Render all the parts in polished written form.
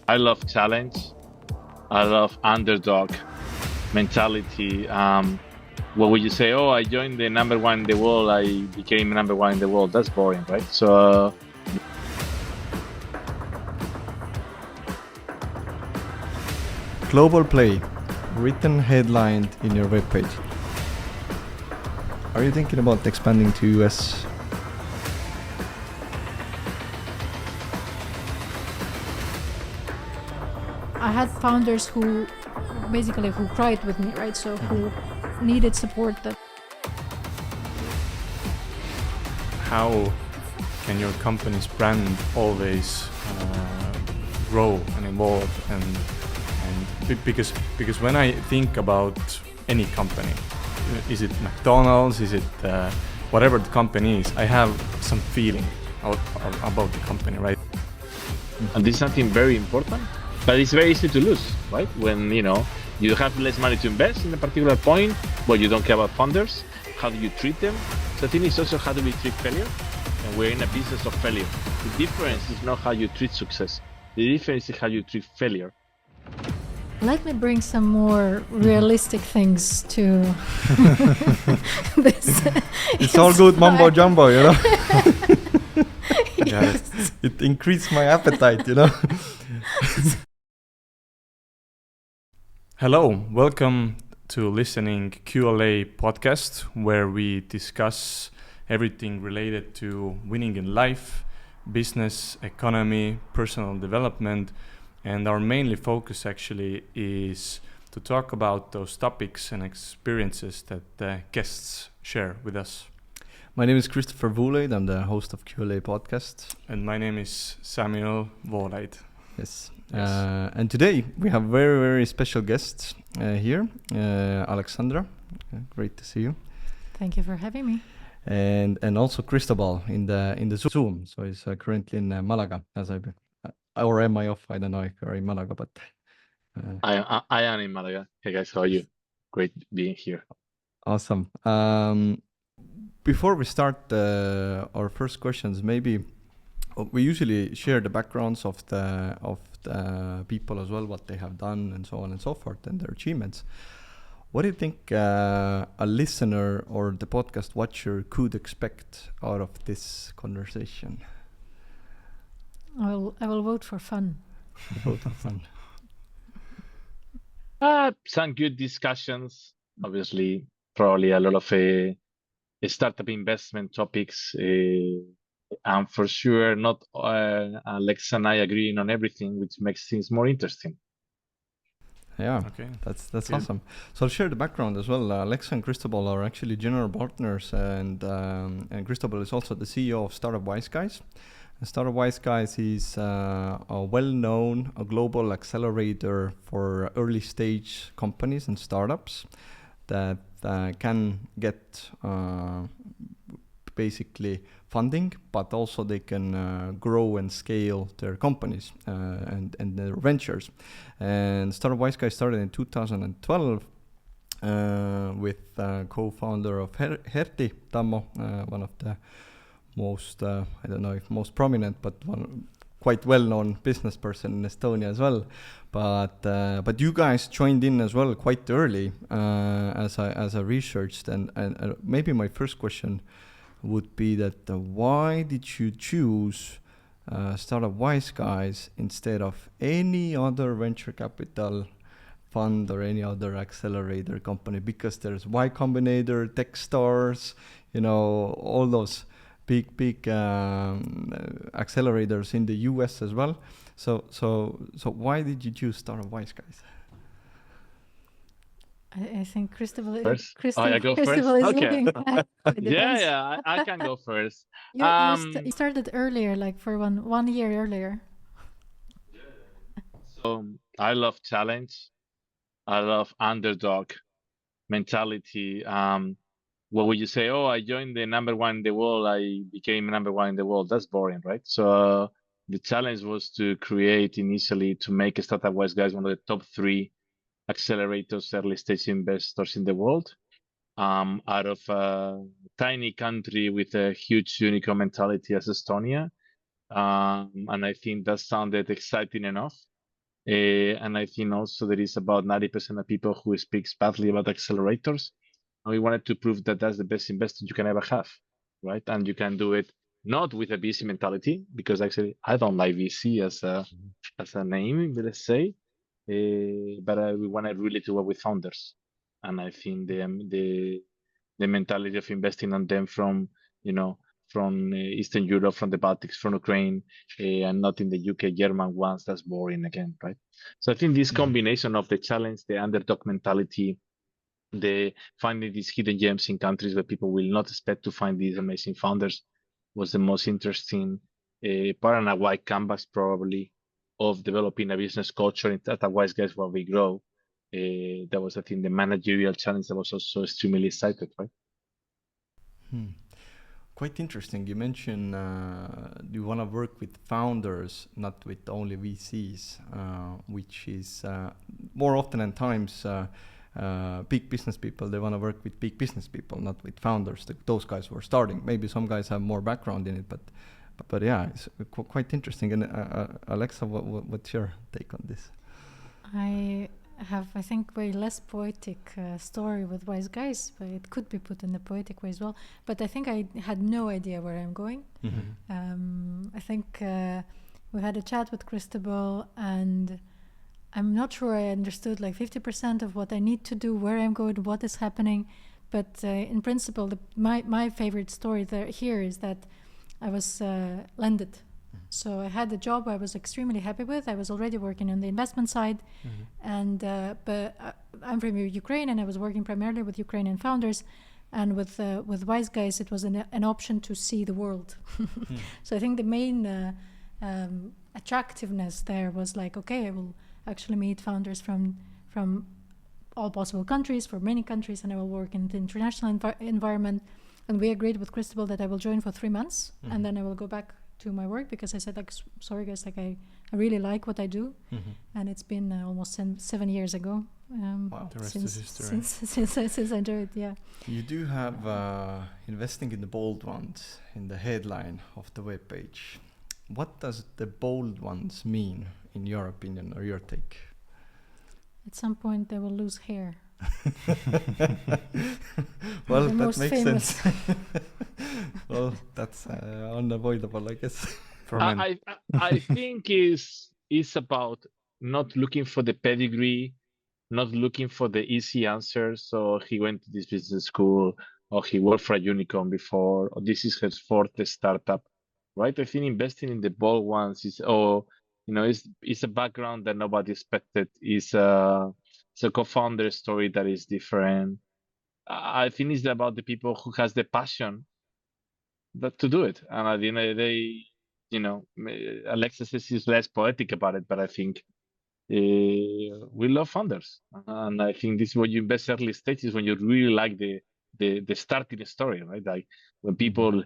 I love challenge. I love underdog mentality. What would you say? Oh, I joined the number one in the world. I became number one in the world. That's boring, right? So Global Play, written headlined in your webpage. Are you thinking about expanding to US? I had founders who cried with me, right? So who needed support. That how can your company's brand always grow and evolve because when I think about any company, is it McDonald's, is it whatever the company is, I have some feeling about the company, right? and this is something very important, but it's very easy to lose, right? When you have less money to invest in a particular point, but you don't care about founders. How do you treat them? So I think it's also how do we treat failure, and we're in a business of failure. The difference is not how you treat success. The difference is how you treat failure. let me bring some more realistic things to this. It's all good mumbo jumbo, Yes. It increased my appetite, Hello, welcome to listening QLA Podcast, where we discuss everything related to winning in life, business, economy, personal development, and our mainly focus actually is to talk about those topics and experiences that the guests share with us. My name is Christopher Voolaid. I'm the host of QLA Podcast. And my name is Samuel Voolaid. Yes. And today we have very, very special guests here. Alexandra, great to see you. Thank you for having me. And also Cristobal in the Zoom. So he's currently in Malaga, or am I off? I don't know if you're in Malaga, but I am in Malaga. Hey guys, how are you? Great being here. Awesome. Before we start our first questions, maybe we usually share the backgrounds of the people as well, what they have done and so on and so forth, and their achievements. What do you think a listener or the podcast watcher could expect out of this conversation? I will vote for fun. Vote for fun. Some good discussions. Obviously, probably a lot of startup investment topics. And for sure, not Alex and I agreeing on everything, which makes things more interesting. Yeah, Okay. that's awesome. So I'll share the background as well. Alex and Cristobal are actually general partners, and Cristobal is also the CEO of Startup Wise Guys. And Startup Wise Guys is a well-known global accelerator for early stage companies and startups that can get basically funding, but also they can grow and scale their companies and their ventures. And Startup Wise Guys started in 2012 with co-founder of Herti Tammo, one of the most, I don't know if most prominent, but one quite well-known business person in Estonia as well. But you guys joined in as well quite early as I researched, and maybe my first question would be that why did you choose Startup Wise Guys instead of any other venture capital fund or any other accelerator company? Because there's Y Combinator, Techstars, all those big accelerators in the US as well. So why did you choose Startup Wise Guys? I think Cristobal I go first? is Okay. looking at I can go first. You started earlier, like for one year earlier. So I love challenge. I love underdog mentality. What would you say? Oh, I joined the number one in the world. I became number one in the world. That's boring, right? So the challenge was to create initially to make Startup Wise Guys one of the top 3 accelerators, early stage investors in the world, out of a tiny country with a huge unicorn mentality as Estonia. And I think that sounded exciting enough And I think also there is about 90% of people who speaks badly about accelerators. And we wanted to prove that that's the best investment you can ever have, right? And you can do it not with a VC mentality, because actually I don't like VC as a name, let's say, but we wanted really to work with founders. And I think the mentality of investing on them from Eastern Europe, from the Baltics, from Ukraine, and not in the UK, German ones, that's boring again, right? So I think this combination of the challenge, the underdog mentality, the finding these hidden gems in countries where people will not expect to find these amazing founders was the most interesting part, and a white canvas probably of developing a business culture at a Wise Guys while we grow. That was, I think, the managerial challenge that was also extremely excited, right? Quite interesting. You mentioned you want to work with founders, not with only VCs, which is more often than times big business people. They want to work with big business people, not with founders. Those guys who are starting. Maybe some guys have more background in it, but yeah, it's quite interesting. And Alexa, what's your take on this? I have, I think, very less poetic story with Wise Guys, but it could be put in the poetic way as well. But I think I had no idea where I'm going. I think we had a chat with Cristobal, and I'm not sure I understood like 50% of what I need to do, where I'm going, what is happening. But in principle, my favorite story here is that I was landed. So I had a job I was extremely happy with. I was already working on the investment side, and but I'm from Ukraine, and I was working primarily with Ukrainian founders, and with Wise Guys, it was an option to see the world. So I think the main attractiveness there was like, okay, I will actually meet founders from all possible countries, for many countries, and I will work in the international environment. And we agreed with Cristobal that I will join for 3 months, and then I will go back to my work, because I said, like, sorry guys, like I really like what I do, and it's been almost 7 years ago. Wow, the rest is history. Since I enjoyed, yeah. You do have investing in the bold ones in the headline of the webpage. What does the bold ones mean, in your opinion or your take? At some point, they will lose hair. Well, the that makes famous. sense. Well, that's unavoidable, I guess. I think it's about not looking for the pedigree, not looking for the easy answers. So he went to this business school, or he worked for a unicorn before, or this is his fourth startup, right? I think investing in the bold ones is, it's a background that nobody expected. It's a co-founder story that is different. I think it's about the people who has the passion to do it. And at the end of the day, Alexa says he's less poetic about it, but I think we love founders. And I think this is when you invest early stages, when you really like the starting story, right? Like when people,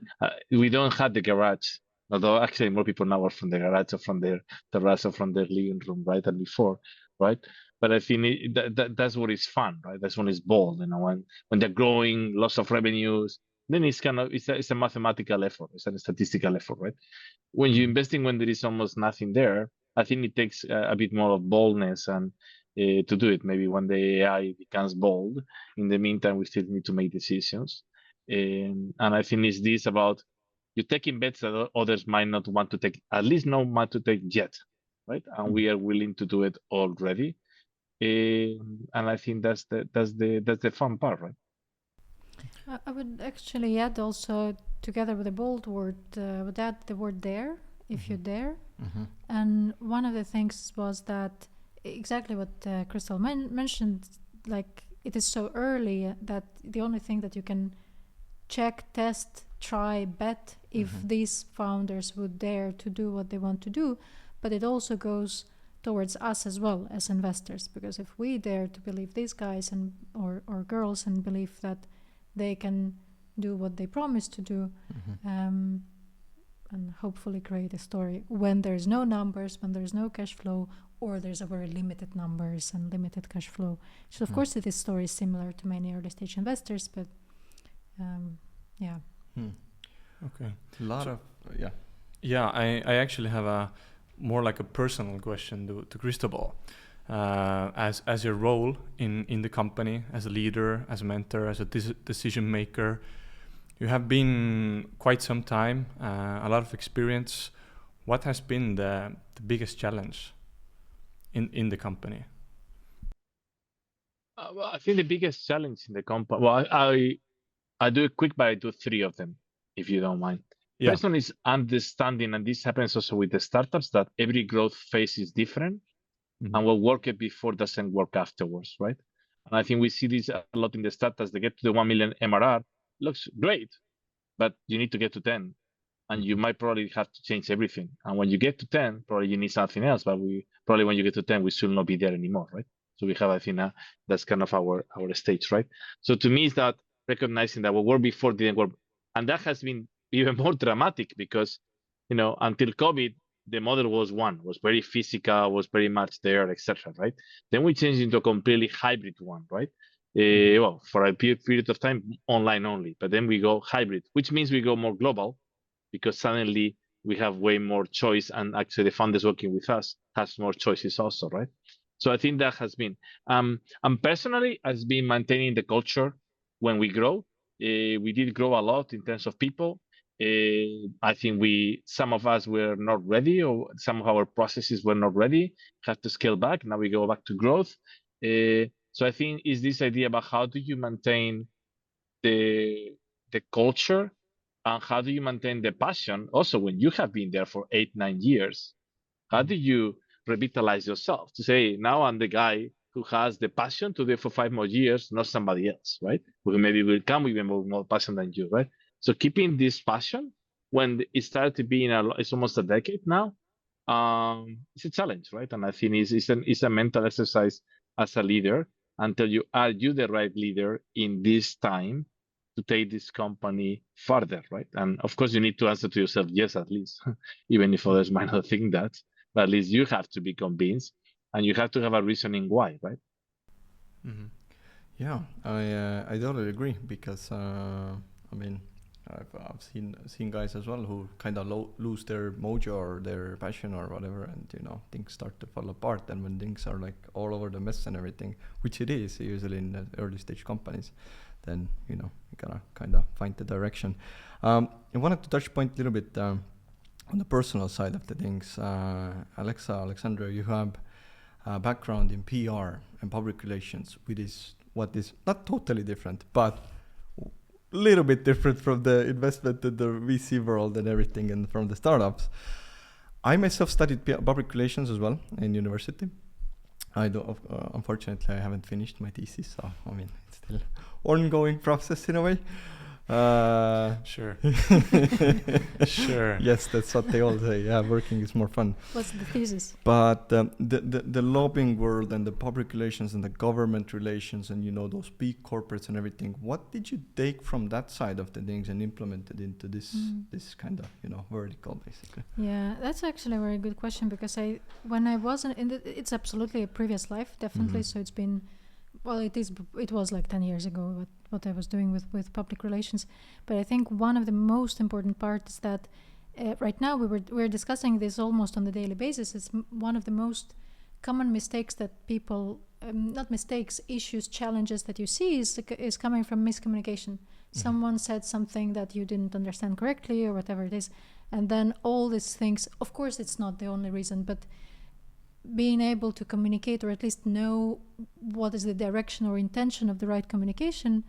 we don't have the garage, although actually more people now are from the garage or from their terrace or from their living room, right, than before, right? But I think that's what is fun, right? That's when it's bold, when they're growing, lots of revenues, then it's a mathematical effort, it's a statistical effort, right? When you're investing when there is almost nothing there, I think it takes a bit more of boldness and to do it. Maybe when the AI becomes bold, in the meantime, we still need to make decisions. And I think it's this about you taking bets that others might not want to take, at least not want to take yet, right? And we are willing to do it already. And I think that's the fun part, right? I would actually add also, together with the bold word, would add the word dare, if you dare. And one of the things was that exactly what Crystal mentioned, like it is so early that the only thing that you can check, test, try, bet if these founders would dare to do what they want to do, but it also goes towards us as well as investors, because if we dare to believe these guys or girls and believe that they can do what they promise to do, and hopefully create a story when there's no numbers, when there's no cash flow, or there's a very limited numbers and limited cash flow. So of course this story is similar to many early stage investors, but yeah. Okay. A lot of Yeah, I actually have a more like a personal question to Cristobal. As your role in the company, as a leader, as a mentor, as a decision maker, you have been quite some time, a lot of experience. What has been the biggest challenge in the company? Well, I think the biggest challenge in the company. Well, I do it quick, but I do three of them, if you don't mind. Yeah. First one is understanding, and this happens also with the startups, that every growth phase is different, and what worked before doesn't work afterwards, right? And I think we see this a lot in the startups. They get to the 1 million MRR, looks great, but you need to get to 10, and you might probably have to change everything. And when you get to 10, probably you need something else, but when you get to 10, we should not be there anymore, right? So we have, I think, that's kind of our stage, right? So to me, is that recognizing that what worked before didn't work, and that has been even more dramatic because, until COVID, the model was very physical, was very much there, etc. Right? Then we changed into a completely hybrid one, right? Well, for a period of time, online only, but then we go hybrid, which means we go more global because suddenly we have way more choice, and actually the founders working with us has more choices also, right? So I think that has been, and personally, has been maintaining the culture when we grow. We did grow a lot in terms of people. I think some of us were not ready, or some of our processes were not ready, had to scale back. Now we go back to growth. So I think is this idea about how do you maintain the culture, and how do you maintain the passion also when you have been there for 8-9 years? How do you revitalize yourself to say, now I'm the guy who has the passion to do it for 5 more years, not somebody else, right? Who maybe will come with more passion than you, right? So keeping this passion when it started to be it's almost a decade now, it's a challenge, right? And I think it's a mental exercise as a leader until are you the right leader in this time to take this company further, right? And of course, you need to answer to yourself, yes, at least, even if others might not think that, but at least you have to be convinced, and you have to have a reasoning why, right? Mm-hmm. Yeah, I totally agree because I've seen guys as well who kind of lose their mojo or their passion or whatever, and things start to fall apart. And when things are like all over the mess and everything, which it is usually in the early stage companies, then you gotta kind of find the direction. I wanted to touch point a little bit on the personal side of the things. Alexandra, you have a background in PR and public relations, which is what is not totally different, but a little bit different from the investment in the VC world and everything, and from the startups. I myself studied public relations as well in university. I don't, unfortunately, I haven't finished my thesis, so it's still ongoing process in a way. Sure. Sure. Yes, that's what they all say. Yeah, working is more fun. What's the thesis? But the lobbying world and the public relations and the government relations and those big corporates and everything. What did you take from that side of the things and implement it into this kind of vertical basically? Yeah, that's actually a very good question, because when I wasn't it's absolutely a previous life, definitely. So it's been. Well, it was like 10 years ago what I was doing with public relations. But I think one of the most important parts is that right now we're discussing this almost on a daily basis. It's one of the most common mistakes that people, not mistakes, issues, challenges that you see is coming from miscommunication. Someone said something that you didn't understand correctly or whatever it is. And then all these things, of course it's not the only reason, but being able to communicate, or at least know what is the direction or intention of the right communication,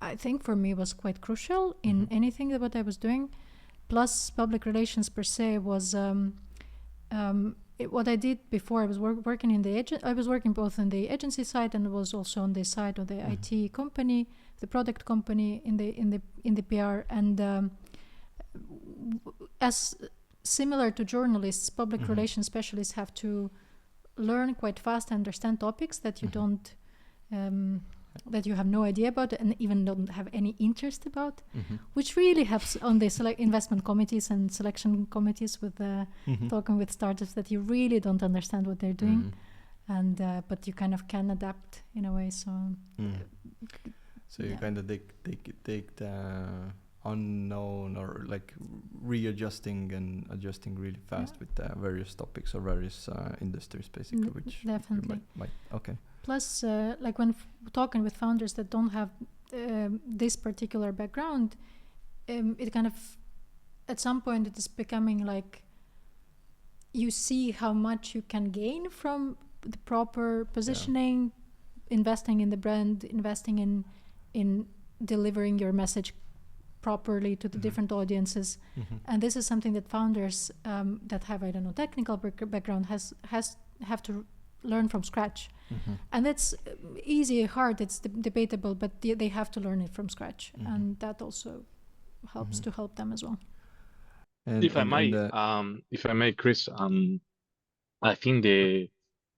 I think for me was quite crucial in anything that what I was doing. Plus public relations per se was what I did before. I was working in I was working both on the agency side and was also on the side of the IT company, the product company in the PR, and as similar to journalists, public relations specialists have to learn quite fast and understand topics that you don't, that you have no idea about and even don't have any interest about, which really helps on the investment committees and selection committees with talking with startups that you really don't understand what they're doing, and but you kind of can adapt in a way. So, so you kind of take the unknown or like readjusting and adjusting really fast with various topics or various industries, basically, which definitely might okay. Plus, like when talking with founders that don't have this particular background, it kind of, at some point, it is becoming like you see how much you can gain from the proper positioning, investing in the brand, investing in delivering your message properly to the different audiences. And this is something that founders that have, I don't know, technical background have to learn from scratch. And it's easy, hard, it's debatable, but they have to learn it from scratch. And that also helps to help them as well. And, if I may, Chris, I think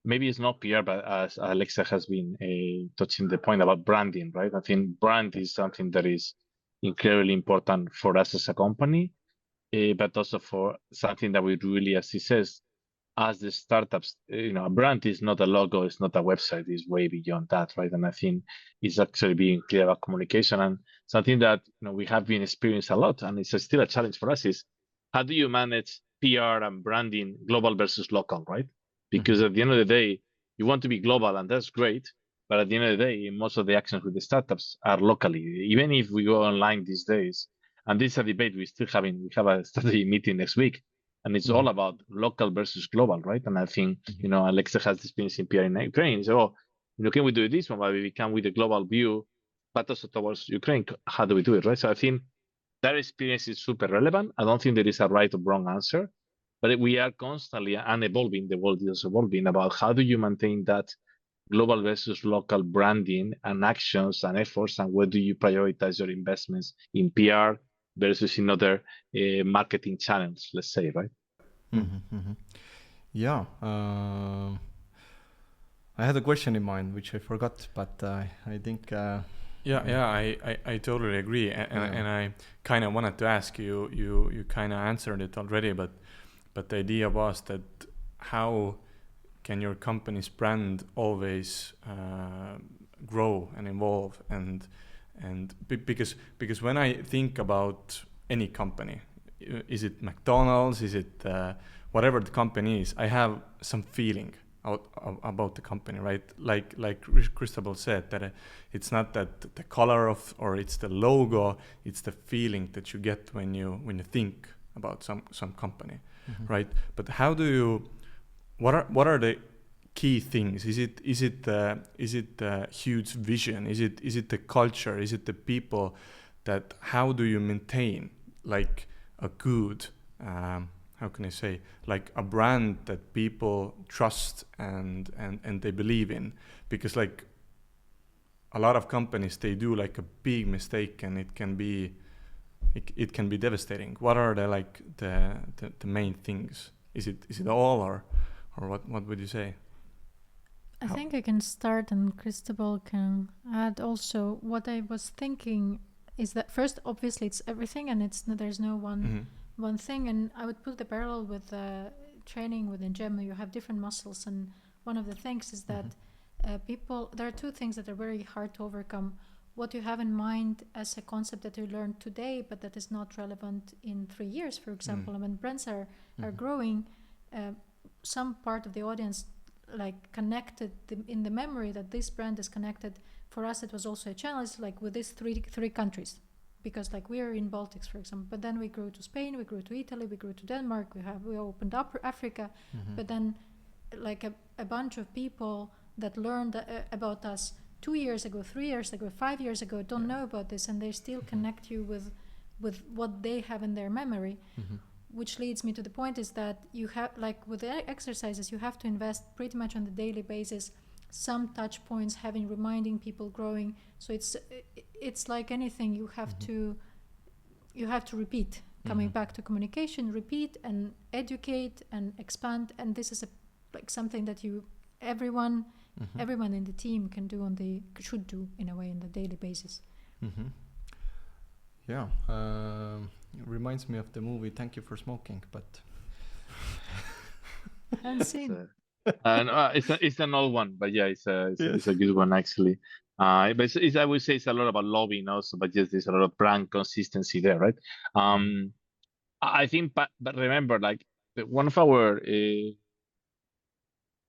maybe it's not PR, but as Alexa has been touching the point about branding, right? I think brand is something that is incredibly important for us as a company, but also for something that we really, as he says, as the startups, a brand is not a logo, it's not a website, it's way beyond that, right? And I think it's actually being clear about communication, and something that we have been experiencing a lot, and it's still a challenge for us, is how do you manage PR and branding global versus local, right? Because at the end of the day, you want to be global, and that's great, but at the end of the day, most of the actions with the startups are locally, even if we go online these days. And this is a debate we have a strategy meeting next week. And it's all about local versus global, right? And I think, Alexa has experience in PR in Ukraine. So, can we do this one? But we can with a global view, but also towards Ukraine. How do we do it, right? So I think that experience is super relevant. I don't think there is a right or wrong answer, but we are constantly evolving. The world is evolving about how do you maintain that global versus local branding and actions and efforts, and where do you prioritize your investments in PR versus in other marketing channels, let's say, right? Yeah. I had a question in mind, which I forgot, but I think... I totally agree. And I kind of wanted to ask you, you kind of answered it already, but the idea was that how can your company's brand always grow and evolve and because when I think about any company, is it McDonald's, is it whatever the company is, I have some feeling about the company, right? Like Cristobal said, that it's not that the color of or it's the logo, it's the feeling that you get when you think about some company, right? But how do you? What are the key things? Is it the huge vision? Is it the culture? Is it the people? That how do you maintain like a good how can I say, like a brand that people trust and they believe in? Because like a lot of companies, they do like a big mistake and it can be devastating. What are the main things? Is it all or what would you say? I think I can start and Cristobal can add also. What I was thinking is that first, obviously, it's everything, and there's no one thing. And I would put the parallel with training within gym. You have different muscles, and one of the things is that there are two things that are very hard to overcome. What you have in mind as a concept that you learned today, but that is not relevant in 3 years, for example. And when brands are growing, some part of the audience like connected in the memory that this brand is connected. For us, it was also a challenge, like with these three countries, because like we are in Baltics, for example, but then we grew to Spain, we grew to Italy, we grew to Denmark, we opened up Africa, but then like a bunch of people that learned about us 2 years ago, 3 years ago, 5 years ago, don't know about this, and they still connect you with what they have in their memory. Which leads me to the point is that you have, like with the exercises, you have to invest pretty much on the daily basis, some touch points, reminding people, growing. So it's like anything, you have to repeat, coming back to communication, repeat and educate and expand. And this is like something that everyone in the team can do should do in a way on the daily basis. Yeah, it reminds me of the movie Thank You for Smoking, but it's an old one, but yeah, it's a good one actually. But I would say it's a lot about lobbying also, but yes, there's a lot of brand consistency there, right? I think, but remember, like one of our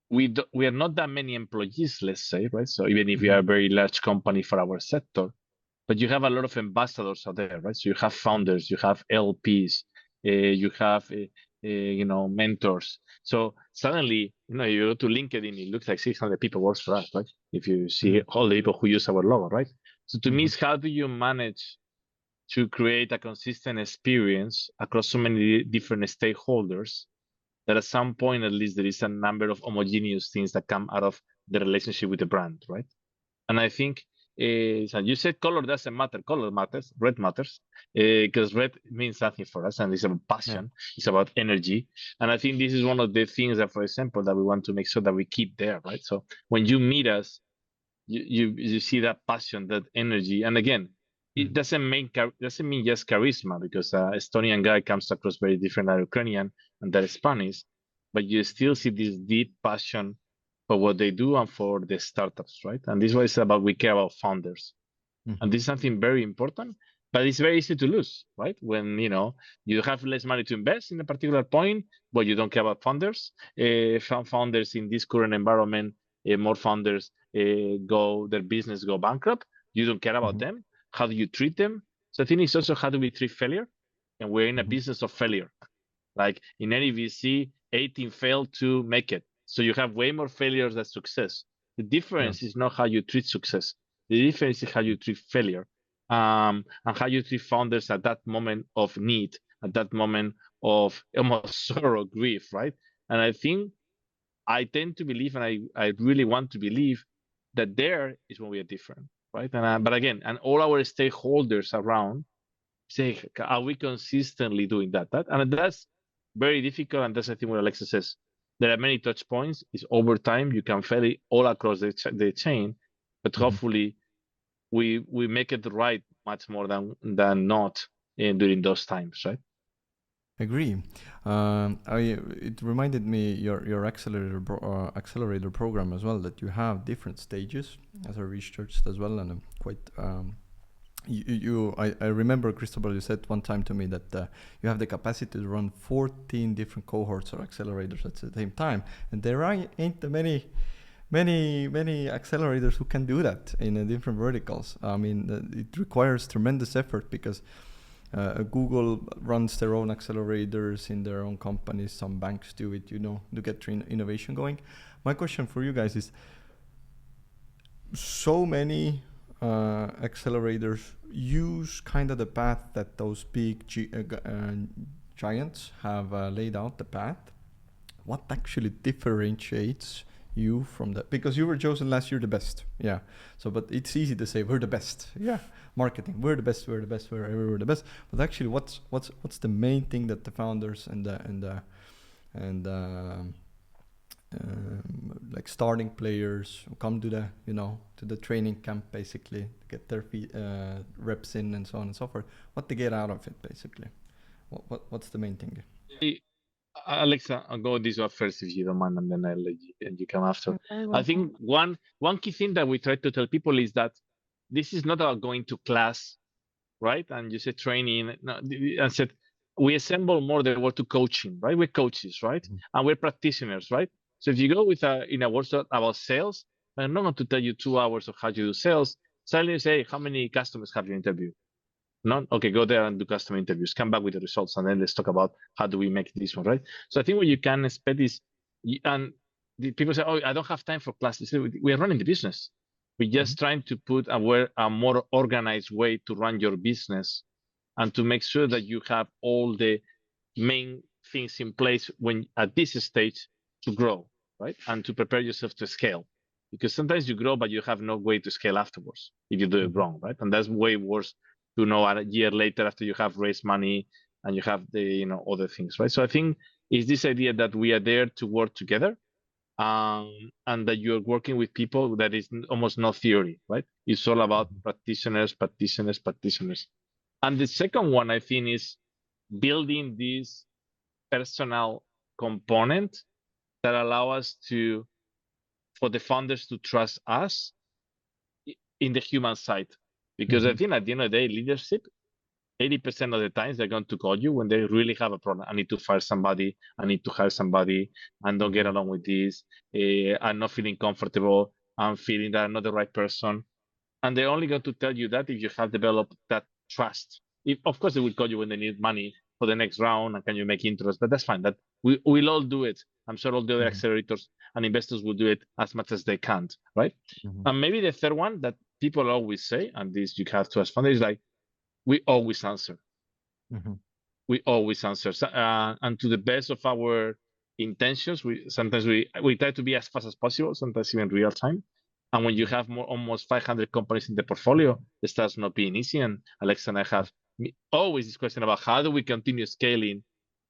we are not that many employees, let's say, right? So even if we are a very large company for our sector, but you have a lot of ambassadors out there, right? So you have founders, you have LPs, you have mentors. So suddenly, you go to LinkedIn, it looks like 600 people works for us, right? If you see all the people who use our logo, right? So to me, it's how do you manage to create a consistent experience across so many different stakeholders that at some point, at least, there is a number of homogeneous things that come out of the relationship with the brand, right? And I think, so you said color doesn't matter. Color matters. Red matters because red means something for us, and it's about passion. Yeah. It's about energy, and I think this is one of the things that, for example, that we want to make sure that we keep there, right? So when you meet us, you see that passion, that energy, and again, it doesn't mean just charisma, because Estonian guy comes across very different than Ukrainian and that Spanish, but you still see this deep passion for what they do and for the startups, right? And this is what it's about. We care about founders, and this is something very important. But it's very easy to lose, right? When you have less money to invest in a particular point, but you don't care about founders. Founders in this current environment, more founders their business go bankrupt. You don't care about them. How do you treat them? So I think it's also how do we treat failure, and we're in a business of failure. Like in any VC, 18 failed to make it. So you have way more failures than success. The difference is not how you treat success. The difference is how you treat failure, and how you treat founders at that moment of need, at that moment of almost sorrow, grief, right? And I think I tend to believe, and I really want to believe, that there is when we are different, right? And but again, and all our stakeholders around say, are we consistently doing that? And that's very difficult, and that's I think what Alexa says. There are many touch points. It's over time. You can fail it all across the chain, but hopefully we make it right much more than not during those times, right? Agree. It reminded me your accelerator program as well, that you have different stages, as I researched as well, and I'm quite. I remember, Cristobal, you said one time to me that you have the capacity to run 14 different cohorts or accelerators at the same time, and there ain't many accelerators who can do that in different verticals. I mean, it requires tremendous effort, because Google runs their own accelerators in their own companies. Some banks do it, to get innovation going. My question for you guys is, so many accelerators use kind of the path that those big giants have laid out the path. What actually differentiates you from that? Because you were chosen last year the best, yeah. So, but it's easy to say we're the best, yeah. Marketing, we're the best, we're everywhere the best. But actually, what's the main thing that the founders and like starting players who come to the to the training camp, basically get their reps in and so on and so forth, what they get out of it, basically? What's the main thing? Alexa, I'll go this one first if you don't mind, and then I'll let you come after. I think one key thing that we try to tell people is that this is not about going to class, right? And you said training, and said we assemble more the word to coaching, right? We're coaches, right? And we're practitioners, right? So if you go in a workshop about sales, I'm not going to tell you 2 hours of how to do sales. Suddenly say, how many customers have you interviewed? None? Okay, go there and do customer interviews. Come back with the results, and then let's talk about how do we make this one, right? So I think what you can expect is, and the people say, oh, I don't have time for classes. We are running the business. We're just trying to put a more organized way to run your business, and to make sure that you have all the main things in place when at this stage to grow, right? And to prepare yourself to scale. Because sometimes you grow, but you have no way to scale afterwards if you do it wrong, right? And that's way worse to know a year later after you have raised money and you have the other things, right? So I think it's this idea that we are there to work together, and that you're working with people that is almost no theory, right? It's all about practitioners. And the second one, I think, is building this personal component that allow us for the founders to trust us in the human side. Because I think at the end of the day, leadership 80% of the times they're going to call you when they really have a problem. I need to fire somebody. I need to hire somebody. I don't get along with this. I'm not feeling comfortable. I'm feeling that I'm not the right person. And they're only going to tell you that if you have developed that trust. If, of course, they will call you when they need money for the next round and can you make interest, but that's fine. That we'll all do it. I'm sure all the other accelerators and investors will do it as much as they can, right? And maybe the third one that people always say, and this you have to ask founders, is like, we always answer. We always answer. And to the best of our intentions, sometimes we try to be as fast as possible, sometimes even real time. And when you have almost 500 companies in the portfolio, it starts not being easy. And Alexa and I have always this question about how do we continue scaling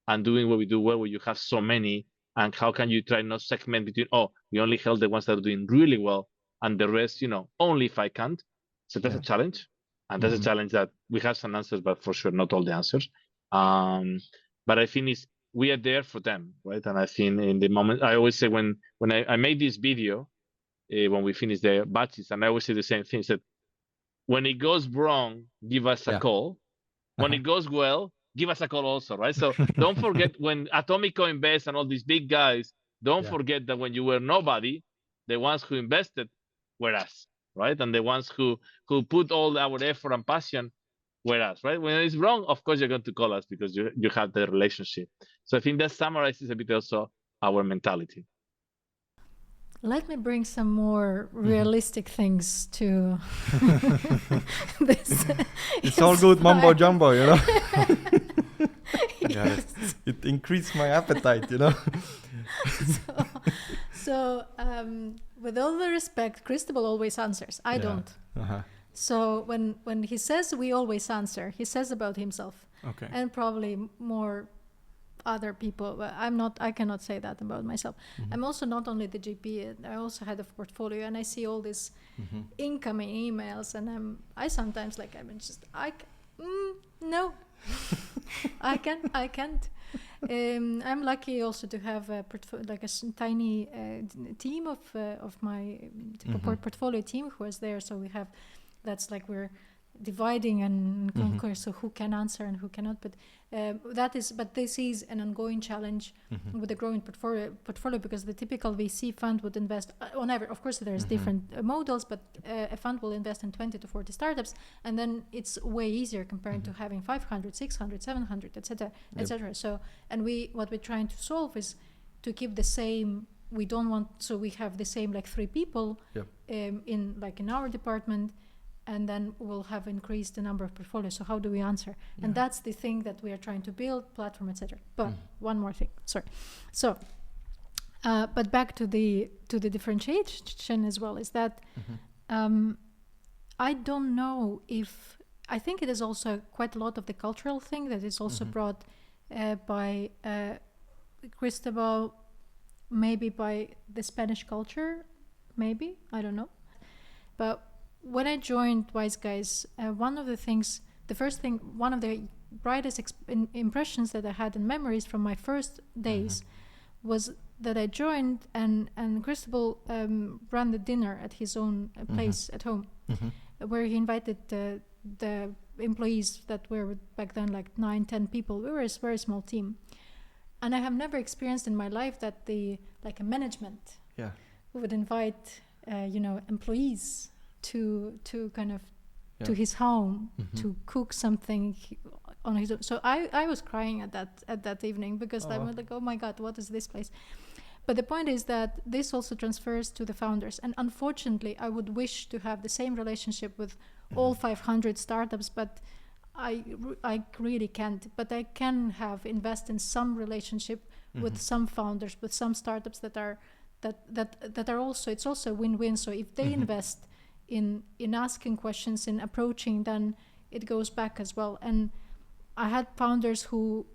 and doing what we do well when you have so many, and how can you try not segment between, we only help the ones that are doing really well and the rest, only if I can't. So that's a challenge. And that's a challenge that we have some answers, but for sure not all the answers. But I think we are there for them, right? And I think in the moment, I always say when I made this video, when we finish the batches, and I always say the same thing, that when it goes wrong, give us a call. When it goes well, give us a call also, right? So don't forget when Atomico Invest and all these big guys, don't forget that when you were nobody, the ones who invested were us, right? And the ones who put all our effort and passion were us, right? When it's wrong, of course, you're going to call us because you have the relationship. So I think that summarizes a bit also our mentality. Let me bring some more realistic things to this. It's all good mumbo jumbo, It increased my appetite, So with all the respect, Cristobal always answers. I don't. So when he says we always answer, he says about himself. Okay. And probably more other people. I cannot say that about myself. I'm also not only the GP, I also had a portfolio, and I see all these incoming emails, and I sometimes no, I can't. I'm lucky also to have a tiny team of my portfolio team who is there. So we have, that's like we're dividing and conquer, so who can answer and who cannot. But this is an ongoing challenge with the growing portfolio, because the typical VC fund would invest on average. Of course, there's different models, but a fund will invest in 20 to 40 startups, and then it's way easier compared to having 500, 600, 700, etc., etc. So, and what we're trying to solve is to keep the same. We don't want, so we have the same 3 people in our department. And then we'll have increased the number of portfolios. So how do we answer? And that's the thing that we are trying to build, platform, etc. But one more thing, sorry. So, but back to the differentiation as well, is that I don't know if, I think it is also quite a lot of the cultural thing that is also brought by Cristobal, maybe by the Spanish culture, maybe, I don't know. But when I joined Wise Guys, one of the brightest impressions that I had in memories from my first days was that I joined and Cristobal ran the dinner at his own place at home, where he invited the employees that were back then 9-10 people. We were a very small team. And I have never experienced in my life that a management would invite employees to kind of to his home to cook something on his own. So I was crying at that evening, because I was like, oh my God, what is this place? But the point is that this also transfers to the founders, and unfortunately I would wish to have the same relationship with all 500 startups, but I really can't. But I can invest in some relationship with some founders, with some startups that are also, it's also a win-win. So if they invest in asking questions, in approaching, then it goes back as well. And I had founders who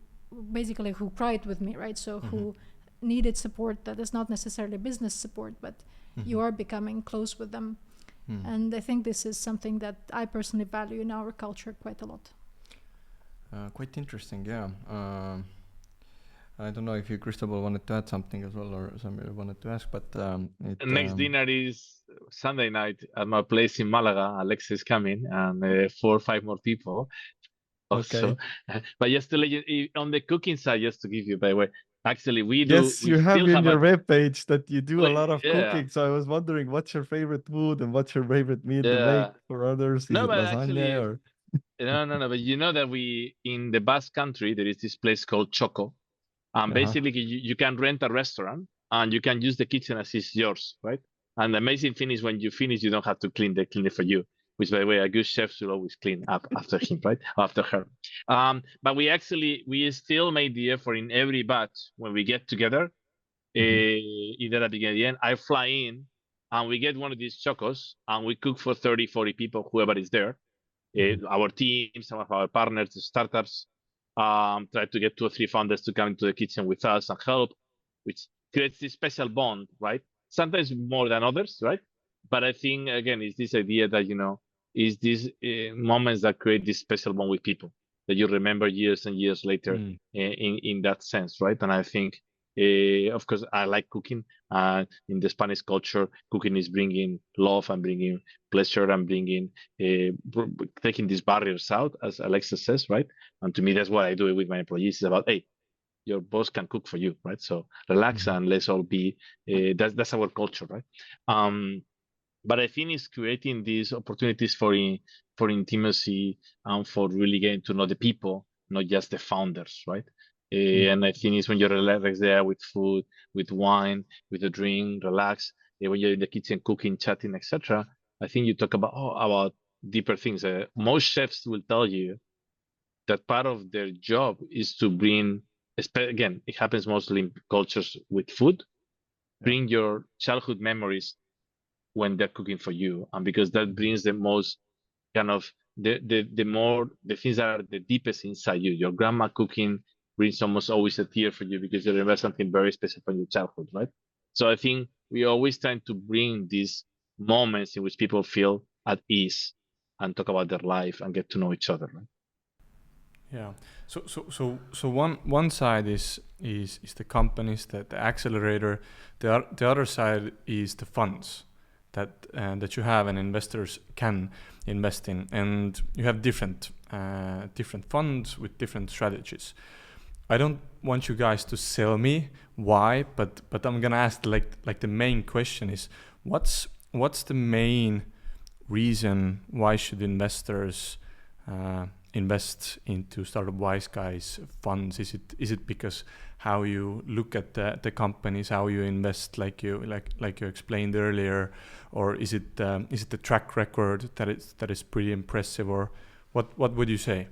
cried with me, right? So who needed support that is not necessarily business support, but you are becoming close with them. And I think this is something that I personally value in our culture quite a lot. Quite interesting, yeah. I don't know if you, Cristobal, wanted to add something as well, or somebody wanted to ask, but next dinner is Sunday night at my place in Malaga. Alexa is coming, and 4 or 5 more people. also. Okay. But just to let you, on the cooking side, just to give you, by the way, actually we Yes, you have still in have your webpage that you do a well, lot of yeah, cooking. So I was wondering, what's your favorite food and what's your favorite meal to make yeah. for others? Is No, it but lasagna actually, or? no. But you know that we in the Basque Country there is this place called Choco. Uh-huh. Basically, you can rent a restaurant and you can use the kitchen as it's yours, right? And the amazing thing is when you finish, you don't have to clean it for you. Which, by the way, a good chef should always clean up after him, right? After her. But we still made the effort in every batch when we get together, either at the beginning or the end. I fly in and we get one of these chocos and we cook for 30, 40 people, whoever is there. Our team, some of our partners, the startups, try to get 2 or 3 founders to come into the kitchen with us and help, which creates this special bond, right? Sometimes more than others, right? But I think again, it's this idea that is these moments that create this special bond with people that you remember years and years later in that sense, right? And I think, of course, I like cooking. In the Spanish culture, cooking is bringing love and bringing pleasure and bringing taking these barriers out, as Alexa says, right? And to me, that's what I do with my employees. It's about, hey, your boss can cook for you, right? So relax and let's all be. That's our culture, right? But I think it's creating these opportunities for intimacy and for really getting to know the people, not just the founders, right? And I think it's when you're relaxed there with food, with wine, with a drink, relax. When you're in the kitchen cooking, chatting, etc. I think you talk about deeper things. Most chefs will tell you that part of their job is to bring. Again, it happens mostly in cultures with food. Bring your childhood memories when they're cooking for you, and because that brings the most kind of the things that are the deepest inside you. Your grandma cooking brings almost always a tear for you because you remember something very special from your childhood, right? So I think we always trying to bring these moments in which people feel at ease and talk about their life and get to know each other, right? Yeah. So one side is the companies, the accelerator. The other side is the funds that you have and investors can invest in, and you have different funds with different strategies. I don't want you guys to sell me why, but I'm gonna ask like the main question is what's the main reason why should investors invest into Startup Wise Guys funds? Is it because how you look at the companies, how you invest, like you explained earlier, or is it the track record that is pretty impressive, or what would you say?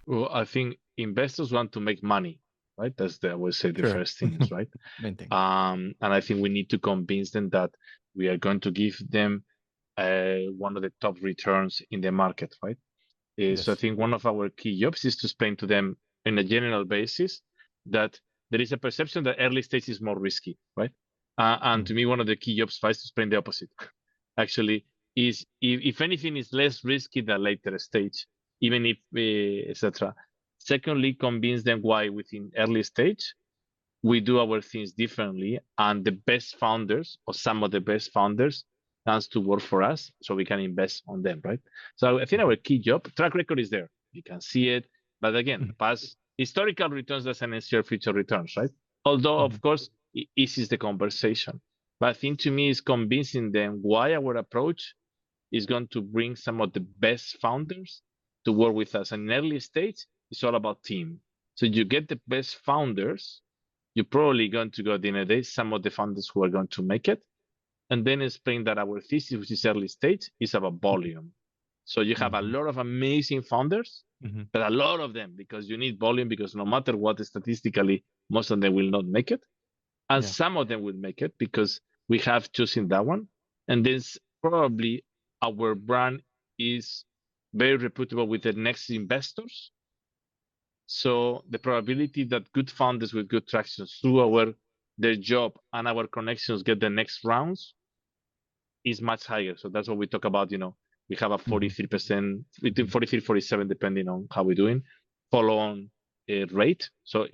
Well, I think investors want to make money, right? I would say the first thing is right. Main thing. And I think we need to convince them that we are going to give them one of the top returns in the market, right? So I think one of our key jobs is to explain to them on a general basis that there is a perception that early stage is more risky, right? And to me, one of the key jobs is to explain the opposite. Actually, is if anything is less risky than later stage, even if etc. Secondly, convince them why within early stage we do our things differently, and the best founders or some of the best founders chance to work for us, so we can invest on them, right? So I think our key job, track record is there. You can see it, but again, past historical returns doesn't ensure future returns, right? Although, of course, it eases the conversation. But I think to me is convincing them why our approach is going to bring some of the best founders to work with us. And in early stage, it's all about team. So you get the best founders, you're probably going to go at the end of the day, some of the founders who are going to make it, and then explain that our thesis, which is early stage, is about volume. So you have a lot of amazing founders, but a lot of them, because you need volume, because no matter what, statistically, most of them will not make it. And some of them will make it because we have chosen that one. And then probably our brand is very reputable with the next investors. So the probability that good founders with good traction through their job and our connections get the next rounds is much higher. So that's what we talk about. We have a 43%, between 43 47, depending on how we're doing, follow-on rate. So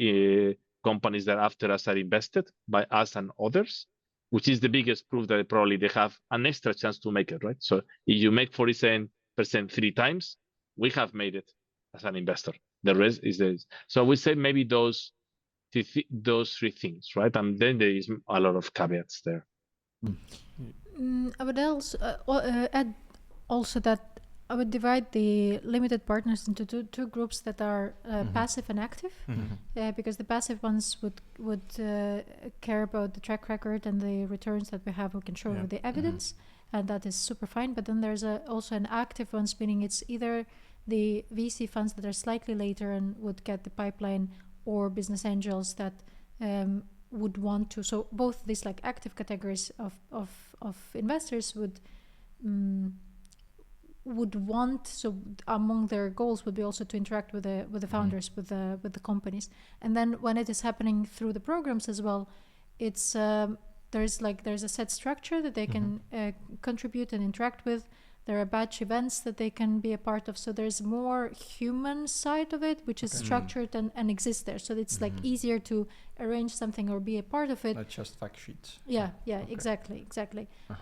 companies that after us are invested by us and others, which is the biggest proof that probably they have an extra chance to make it, right? So if you make 47% 3 times, we have made it as an investor. The rest is this. So we say maybe those three things, right? And then there is a lot of caveats there. I would also add also that I would divide the limited partners into two groups that are passive and active, because the passive ones would care about the track record and the returns that we have. We can show with the evidence, and that is super fine. But then there's also an active ones, meaning it's either the VC funds that are slightly later and would get the pipeline, or business angels that would want to. So both these like active categories of investors would want, so among their goals would be also to interact with the founders, with the companies. And then when it is happening through the programs as well, it's there's a set structure that they can contribute and interact with. There are batch events that they can be a part of. So there's more human side of it, which is structured and exists there. So it's like easier to arrange something or be a part of it. Not just fact sheets. Yeah, exactly.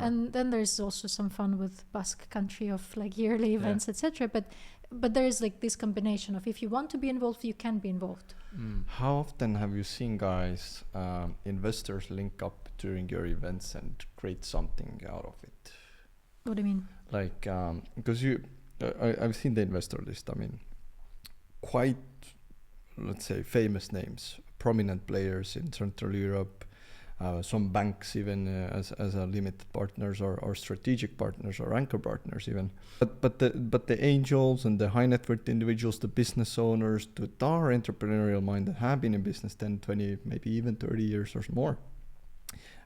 And then there's also some fun with Basque Country of like yearly events, etc. But there is like this combination of, if you want to be involved, you can be involved. How often have you seen, guys, investors link up during your events and create something out of it? What do you mean? Like, because I've seen the investor list. I mean, quite, let's say, famous names, prominent players in Central Europe, some banks even as a limited partners or strategic partners or anchor partners even. But the angels and the high net worth individuals, the business owners, that are entrepreneurial minded, have been in business 10, 20, maybe even 30 years or more.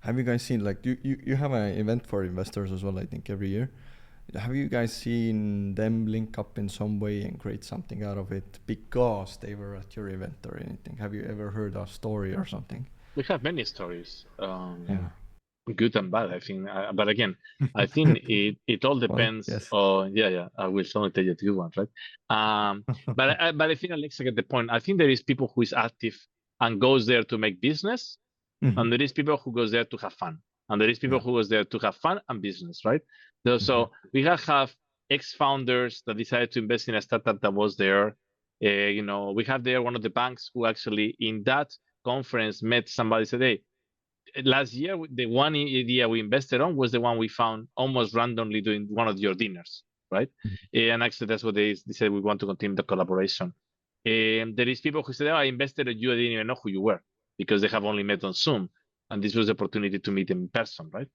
Have you guys seen, like, you have an event for investors as well, I think, every year. Have you guys seen them link up in some way and create something out of it because they were at your event or anything? Have you ever heard a story or something? We have many stories, good and bad, I think. But again, I think it all depends. I will only tell you the good ones, right? But I think Alexa get the point. I think there is people who is active and goes there to make business, and there is people who goes there to have fun, and there is people who goes there to have fun and business, right? So we have ex-founders that decided to invest in a startup that was there. We have there one of the banks who actually in that conference met somebody, said, hey, last year the one idea we invested on was the one we found almost randomly during one of your dinners, right? And actually that's what they said, we want to continue the collaboration. There is people who said, I invested in you, I didn't even know who you were, because they have only met on Zoom, and this was the opportunity to meet in person, right?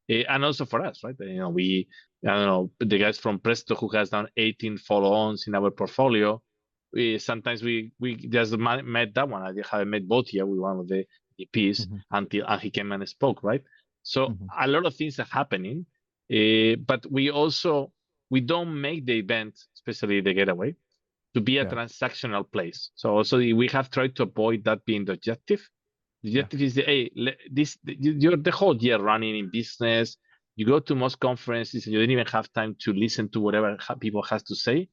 And also for us, right? The guys from Presto who has done 18 follow-ons in our portfolio. Sometimes we just met that one. I haven't met both yet with one of the EPs and he came and spoke, right? So a lot of things are happening, but we don't make the event, especially the getaway, to be a transactional place. So also we have tried to avoid that being the objective. The objective is you're the whole year running in business. You go to most conferences and you don't even have time to listen to whatever people has to say.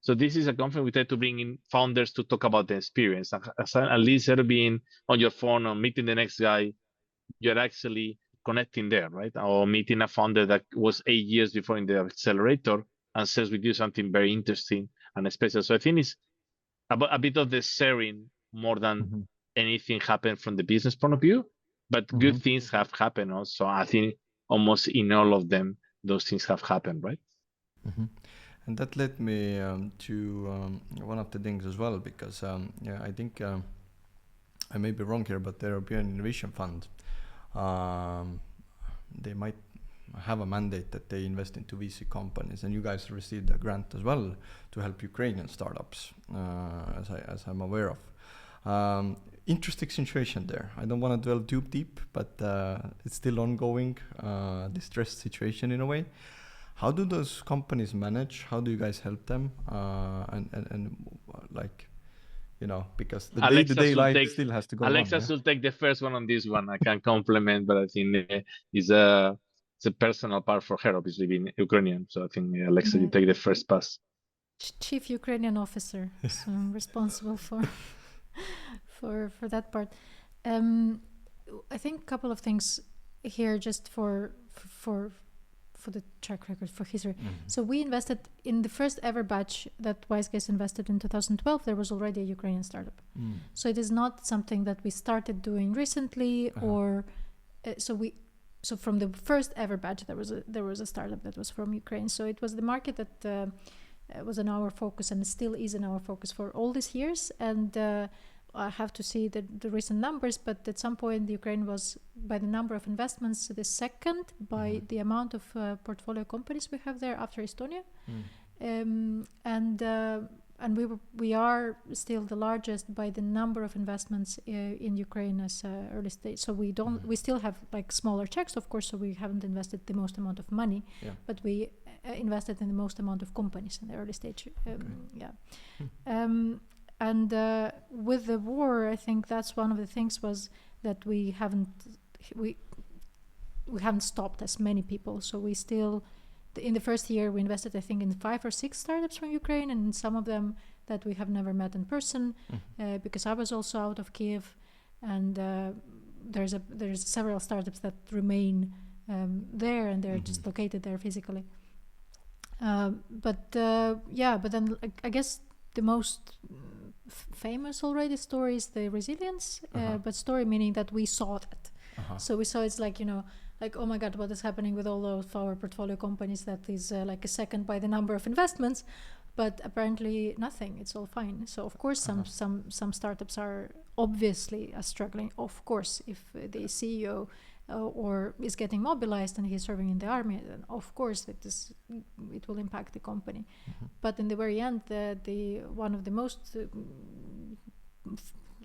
So this is a conference we try to bring in founders to talk about the experience. At least instead of being on your phone or meeting the next guy, you're actually connecting there, right? Or meeting a founder that was 8 years before in the Accelerator and says we do something very interesting and special. So I think it's about a bit of the sharing more than anything happened from the business point of view, but good things have happened also. I think almost in all of them, those things have happened, right? And that led me to one of the things as well, because I think I may be wrong here, but the European Innovation Fund, they might have a mandate that they invest into VC companies, and you guys received a grant as well to help Ukrainian startups, as I'm aware of. Interesting situation there. I don't want to dwell too deep, but it's still ongoing, distressed situation in a way. How do those companies manage? How do you guys help them? And like, because the day-to-day life still has to go on. Alexa will take the first one on this one. I can compliment, but I think it's a personal part for her, obviously being Ukrainian. So I think Alexa, you take the first pass. Chief Ukrainian officer, so I'm responsible for that part. I think a couple of things here, just for for the track record, for history. So we invested in the first ever batch that Wise Guys invested in 2012. There was already a Ukrainian startup. So it is not something that we started doing recently, or so from the first ever batch there was a startup that was from Ukraine. So it was the market that was in our focus, and still is in our focus for all these years. And I have to see the recent numbers, but at some point Ukraine was, by the number of investments, the second by the amount of portfolio companies we have there after Estonia. And we are still the largest by the number of investments in Ukraine as early stage. So we still have like smaller checks, of course, so we haven't invested the most amount of money, but we invested in the most amount of companies in the early stage. And with the war, I think that's one of the things was that we haven't stopped as many people. So we still, in the first year, we invested, I think, in 5 or 6 startups from Ukraine, and some of them that we have never met in person, because I was also out of Kiev, and there's several startups that remain there, and they're just located there physically. But then I guess the most famous already story is the resilience, but story meaning that we saw that. So we saw it's like, like, oh my God, what is happening with all of our portfolio companies that is like a second by the number of investments, but apparently nothing, it's all fine. So of course some startups are obviously struggling. Of course, if the CEO or is getting mobilized and he's serving in the army, then of course it will impact the company. But in the very end, the one of the most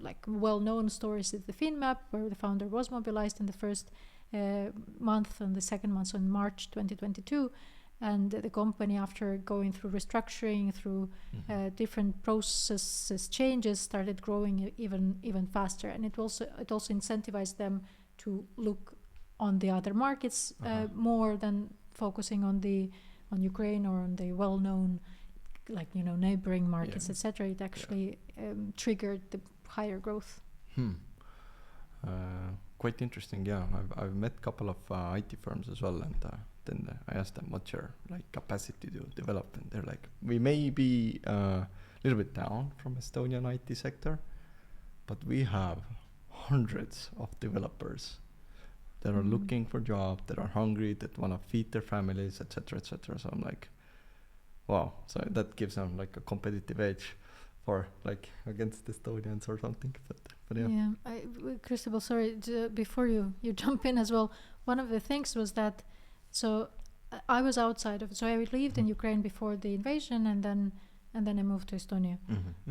like well-known stories is the FinMap, where the founder was mobilized in the first month, and the second month, so in March 2022, and the company, after going through restructuring, through different processes changes, started growing even faster. And it also incentivized them to look on the other markets more than focusing on Ukraine or on the well-known, like, neighboring markets, etc. It actually triggered the higher growth. Quite interesting. Yeah, I've met a couple of IT firms as well, and then I asked them, what's your capacity to develop, and they're like, we may be a little bit down from Estonian IT sector, but we have hundreds of developers that are looking for jobs, that are hungry, that want to feed their families, etc., etc. So I'm like, wow. So that gives them like a competitive edge for against Estonians or something. But yeah. Cristobal, sorry, before you jump in as well, one of the things was that, so I was outside of, so I lived in Ukraine before the invasion, and then I moved to Estonia.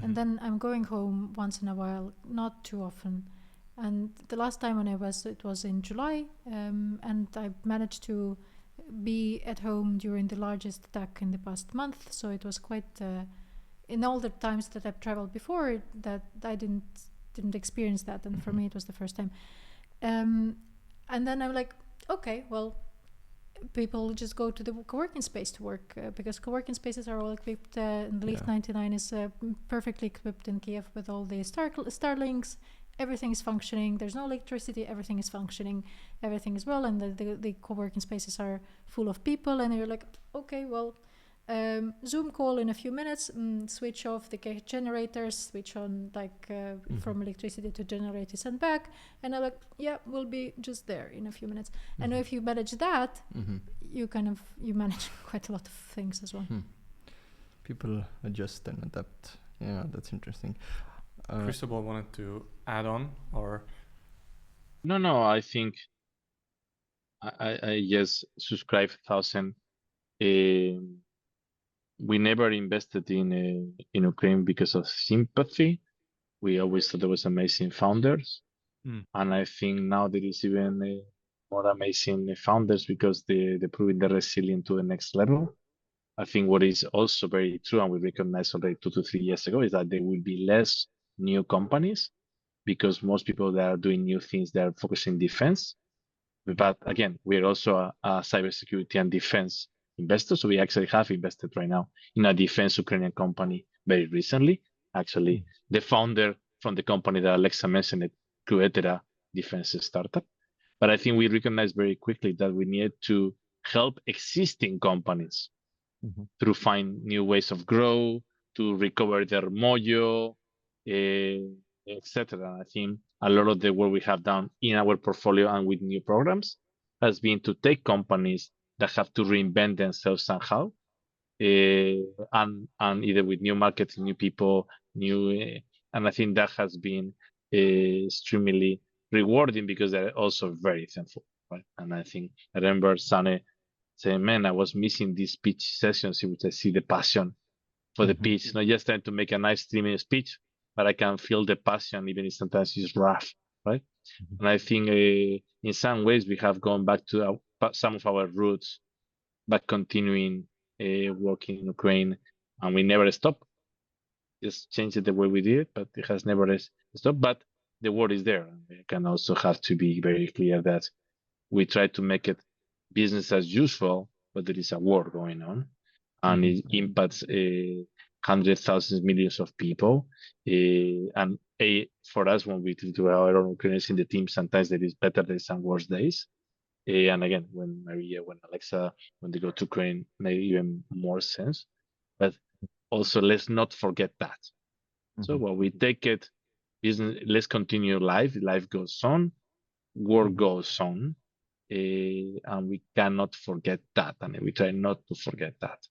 And then I'm going home once in a while, not too often. And the last time when it was in July, and I managed to be at home during the largest attack in the past month. So it was quite, in all the times that I've traveled before, that I didn't experience that. And for me, it was the first time. And then I'm like, okay, well, people just go to the co-working space to work, because co-working spaces are all equipped. And Lift 99 is perfectly equipped in Kiev with all the Starlinks. Everything is functioning. There's no electricity. Everything is functioning. Everything is well, and the co-working spaces are full of people. And you're like, okay, well, Zoom call in a few minutes. Switch off the generators. Switch on from electricity to generators and back. And I'm like, yeah, we'll be just there in a few minutes. And if you manage that, you manage quite a lot of things as well. People adjust and adapt. Yeah, that's interesting. Cristobal wanted to add on, or? No, I think I just subscribe 1,000. We never invested in Ukraine because of sympathy. We always thought there was amazing founders. And I think now there is even more amazing founders because they're proving they're resilient to the next level. I think what is also very true, and we recognized already 2 to 3 years ago, is that there will be less new companies because most people that are doing new things, they are focusing defense. But again, we're also a cybersecurity and defense investor. So we actually have invested right now in a defense Ukrainian company very recently. Actually, the founder from the company that Alexa mentioned, curated a defense startup. But I think we recognized very quickly that we needed to help existing companies to find new ways of grow, to recover their mojo, etc. I think a lot of the work we have done in our portfolio and with new programs has been to take companies that have to reinvent themselves somehow, and either with new markets, new people, and I think that has been extremely rewarding because they're also very thankful, right? And I think I remember Sane saying, "Man, I was missing these pitch sessions in which I see the passion for the pitch, not just trying to make a nice 3 minute speech, but I can feel the passion even if sometimes it's rough, right?" And I think in some ways we have gone back to some of our roots, but continuing working in Ukraine, and we never stop. Just change it the way we did, but it has never stopped. But the word is there. We can also have to be very clear that we try to make it business as usual, but there is a war going on, and it impacts hundreds, thousands, millions of people. And for us, when we do our own Ukrainians in the team, sometimes there is better days and worse days. And again, when Maria, when Alexa, when they go to Ukraine, made even more sense. But also, let's not forget that. So when we take it, business, let's continue life. Life goes on, work goes on, and we cannot forget that. I mean, we try not to forget that.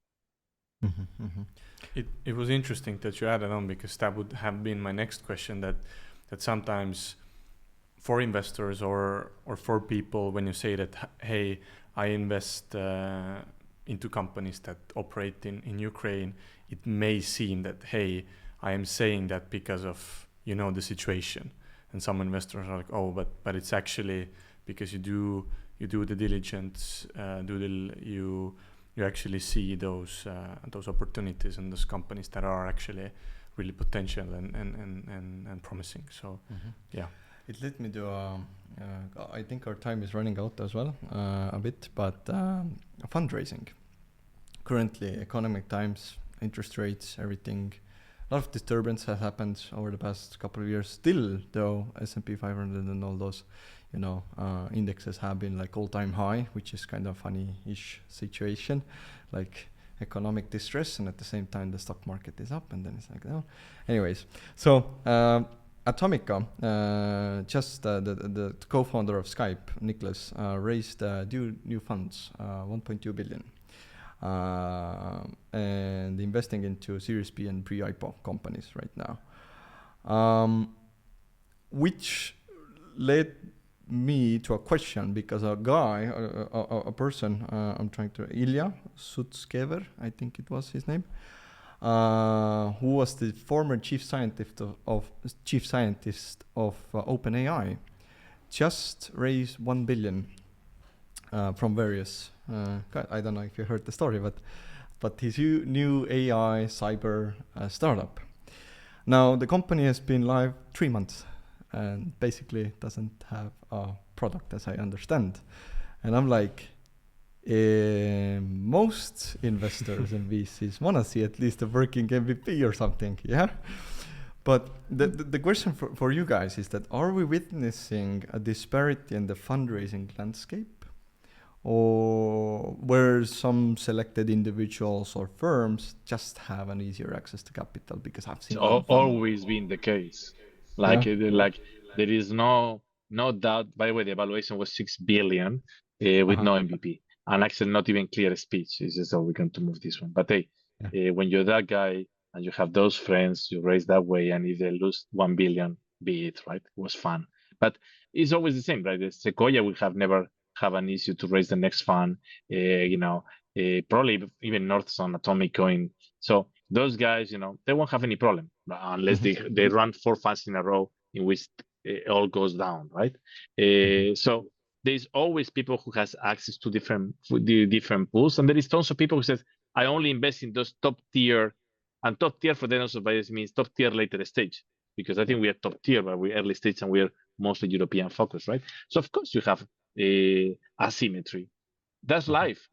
It was interesting that you added on, because that would have been my next question, that sometimes for investors or for people, when you say that, hey, I invest into companies that operate in Ukraine, it may seem that, hey, I am saying that because of, the situation. And some investors are like, oh, but it's actually because you do the diligence, you actually see those opportunities and those companies that are actually really potential and promising. So yeah. It led me to, I think our time is running out as well, a bit, but fundraising. Currently, economic times, interest rates, everything, a lot of disturbance has happened over the past couple of years. Still, though, S&P 500 and all those, indexes have been like all-time high, which is kind of funny-ish situation, like economic distress, and at the same time the stock market is up, and then it's like, oh. Anyways, so Atomica, just the co-founder of Skype, Nicholas, raised new funds, 1.2 billion, and investing into Series B and pre-IPO companies right now, which led me to a question, because a guy, a person, Ilya Sutskever, I think it was his name, who was the former chief scientist of OpenAI, just raised 1 billion from various. I don't know if you heard the story, but his new AI cyber startup. Now the company has been live 3 months and basically doesn't have a product, as I understand. And I'm like, most investors and VCs want to see at least a working MVP or something, yeah? But the question for you guys is that, are we witnessing a disparity in the fundraising landscape? Or where some selected individuals or firms just have an easier access to capital? Because I've seen it's always been the case. Like there is no doubt. By the way, the evaluation was 6 billion with no MVP, and actually not even clear speech. It's just, we're going to move this one. But hey, when you're that guy and you have those friends, you raise that way, and if they lose 1 billion, be it, right? It was fun. But it's always the same, right? The Sequoia will never have an issue to raise the next fund. Probably even Northstone, Atomic Coin. So those guys, they won't have any problem unless they run 4 funds in a row in which it all goes down, right? So there's always people who has access to different pools, and there is tons of people who says, I only invest in those top tier, and top tier for them also means top tier later stage, because I think we are top tier, but we're early stage and we're mostly European focused, right? So of course you have asymmetry. That's life.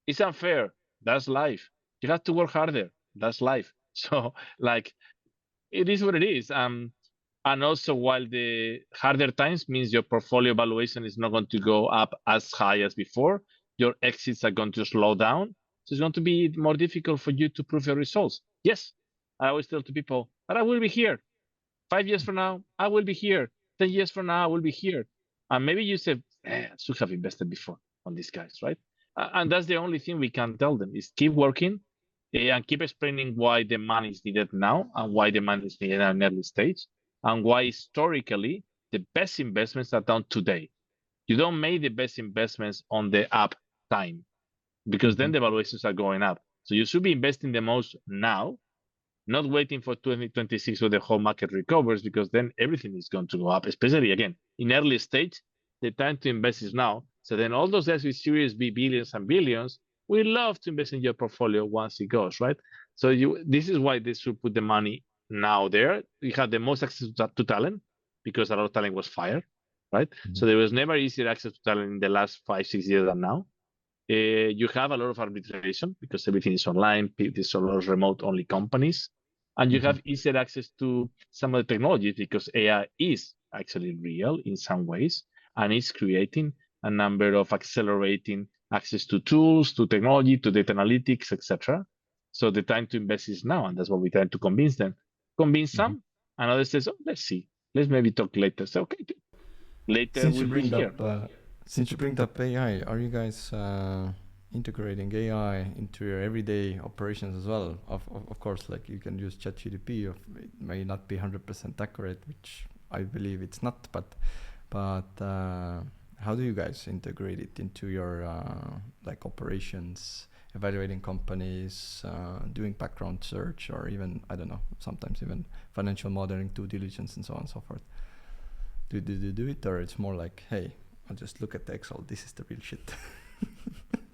It's unfair. That's life. You have to work harder. That's life. So it is what it is. And also, while the harder times means your portfolio valuation is not going to go up as high as before, your exits are going to slow down. So it's going to be more difficult for you to prove your results. Yes, I always tell to people, but I will be here. 5 years from now, I will be here. 10 years from now, I will be here. And maybe you say, I should have invested before on these guys, right? And that's the only thing we can tell them is keep working and keep explaining why the money is needed now and why the money is needed at an early stage and why historically the best investments are done today. You don't make the best investments on the up time because then the valuations are going up. So you should be investing the most now, not waiting for 2026 where the whole market recovers because then everything is going to go up, especially again, in early stage, the time to invest is now. So then all those guys with Series B billions and billions, we love to invest in your portfolio once it goes, right? So this is why they should put the money now there. You have the most access to talent because a lot of talent was fired, right? So there was never easier access to talent in the last 5-6 years than now. You have a lot of arbitration because everything is online. There's a lot of remote-only companies. And you have easier access to some of the technologies because AI is actually real in some ways and it's creating a number of accelerating access to tools, to technology, to data analytics, etc. So the time to invest is now, and that's what we try to convince them. Convince some, and others says, "Oh, let's see, let's maybe talk later." So okay, later we'll be here. Since you bring up AI, are you guys integrating AI into your everyday operations as well? Of course, like you can use ChatGPT. It may not be 100% accurate, which I believe it's not. But how do you guys integrate it into your like operations, evaluating companies, doing background search, or even I don't know, sometimes even financial modeling, due diligence, and so on and so forth? Do you do it, or it's more like, hey, I'll just look at the Excel. This is the real shit.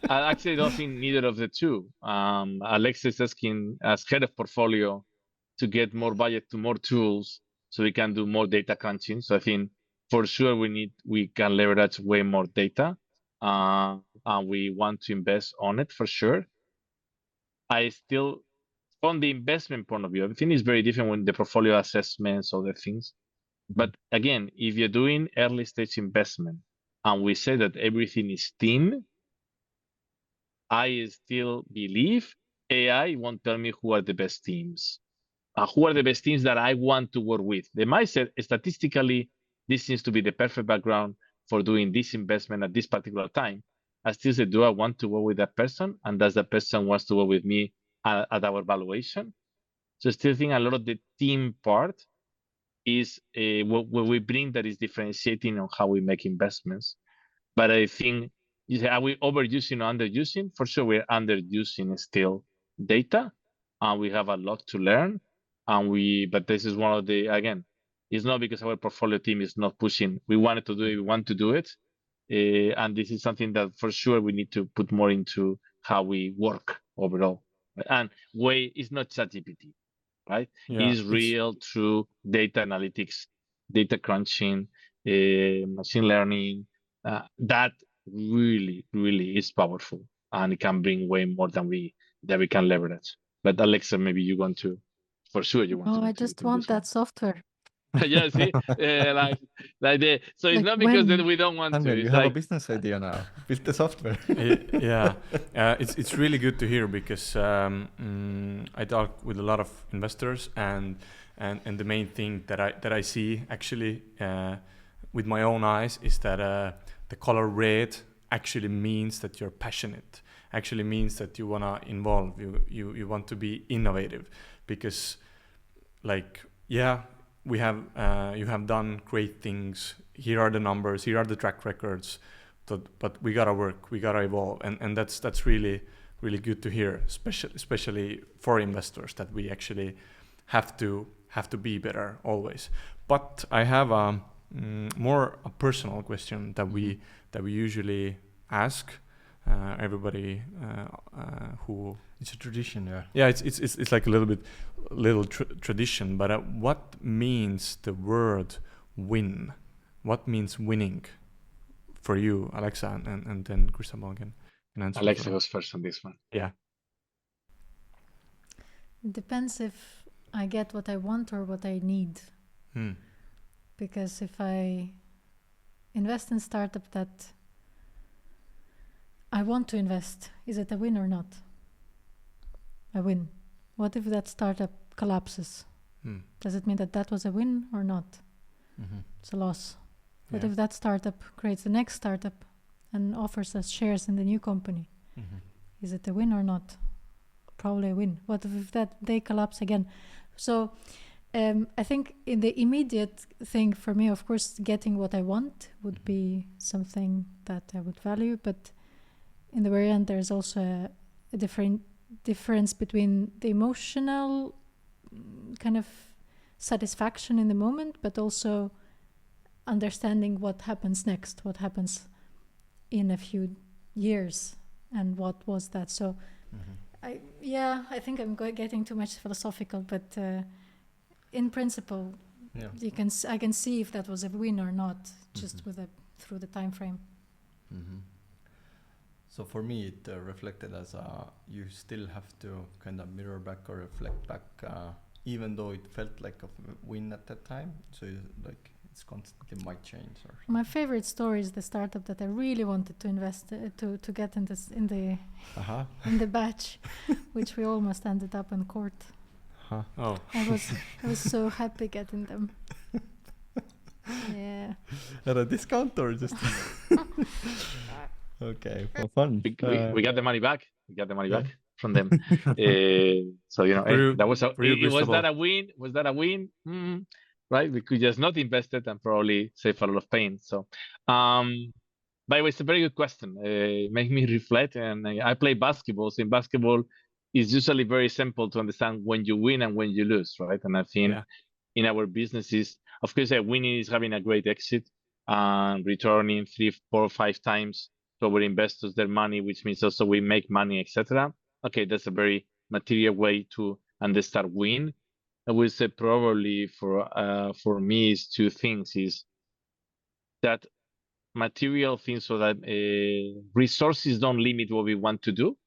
I actually don't think neither of the two. Alex is asking as head of portfolio to get more budget to more tools so we can do more data crunching. So I think for sure we can leverage way more data, and we want to invest on it for sure. I still, from the investment point of view, everything is very different when the portfolio assessments, other things. But again, if you're doing early stage investment and we say that everything is team, I still believe AI won't tell me who are the best teams. Who are the best teams that I want to work with? They might say statistically, this seems to be the perfect background for doing this investment at this particular time. I still say, do I want to work with that person? And does that person wants to work with me at our valuation? So I still think a lot of the team part is what we bring that is differentiating on how we make investments. But I think, you say, are we overusing or underusing? For sure, we're underusing still data, and we have a lot to learn. But this is one of the, again, it's not because our portfolio team is not pushing. We wanted to do it, we want to do it. And this is something that for sure we need to put more into how we work overall. And way is not ChatGPT, right? Yeah, It's real, true data analytics, data crunching, machine learning. That really, really is powerful, and it can bring way more than we can leverage. But Alexa, maybe you want to, for sure, you want to. Oh, I just want that software. Yeah, see, so it's Like not because that when? we don't want Samuel, to. you It's have a like, business idea now. Build the software. yeah, it's really good to hear because I talk with a lot of investors and the main thing that I see actually with my own eyes is that the color red actually means that you're passionate, actually means that you want to involve, you want to be innovative, because like, yeah, we have you have done great things, here are the numbers, here are the track records, but we gotta work, we gotta evolve, and that's really good to hear, especially for investors, that we actually have to be better always. But I have a personal question that we usually ask everybody who. It's a tradition, yeah. Yeah, it's like a little tradition. But what means the word win? What means winning for you, Alexa, and then Cristobal can answer. Alexa goes first on this one. Yeah. It depends if I get what I want or what I need. Because if I invest in startup that I want to invest. Is it a win or not? A win. What if that startup collapses? Does it mean that that was a win or not? It's a loss. What if that startup creates the next startup and offers us shares in the new company? Is it a win or not? Probably a win. What if that they collapse again? So I think in the immediate thing for me, of course, getting what I want would be something that I would value. But in the very end, there's also a different difference between the emotional kind of satisfaction in the moment, but also understanding what happens next, what happens in a few years, and what was that. So I think I'm getting too much philosophical, but in principle, I can see if that was a win or not, just through the time frame. So for me, it reflected as you still have to kind of mirror back or reflect back, even though it felt like a win at that time. So it's constantly might change. My favorite story is the startup that I really wanted to invest to get in the batch, which we almost ended up in court. Oh, I was so happy getting them. Yeah. At a discount or just? Okay, well, fun. We got the money back. We got the money back from them. So that was was that a win? Was that a win? Right? We could just not invest it and probably save a lot of pain. So, by the way, it's a very good question. Make me reflect. And I play basketball. So in basketball, it's usually very simple to understand when you win and when you lose, right? And I think in our businesses, of course, winning is having a great exit and returning 3, 4, 5 times to our investors their money, which means also we make money, etc. Okay, that's a very material way to understand win. I would say probably for me is 2 things: is that material things, so that resources don't limit what we want to do.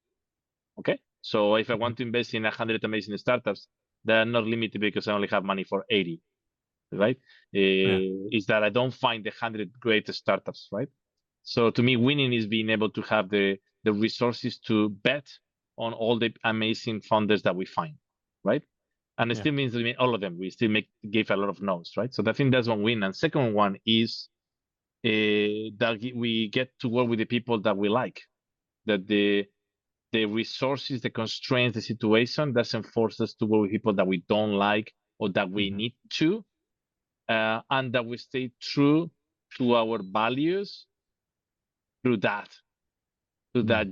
Okay, so if I want to invest in 100 amazing startups, they are not limited because I only have money for 80. Right? Is that I don't find the 100 greatest startups, right? So to me, winning is being able to have the resources to bet on all the amazing founders that we find, right? And it still means all of them. We still give a lot of no's, right? So I think that's one win. And second one is that we get to work with the people that we like, that the resources, the constraints, the situation doesn't force us to work with people that we don't like or that we need to, and that we stay true to our values through that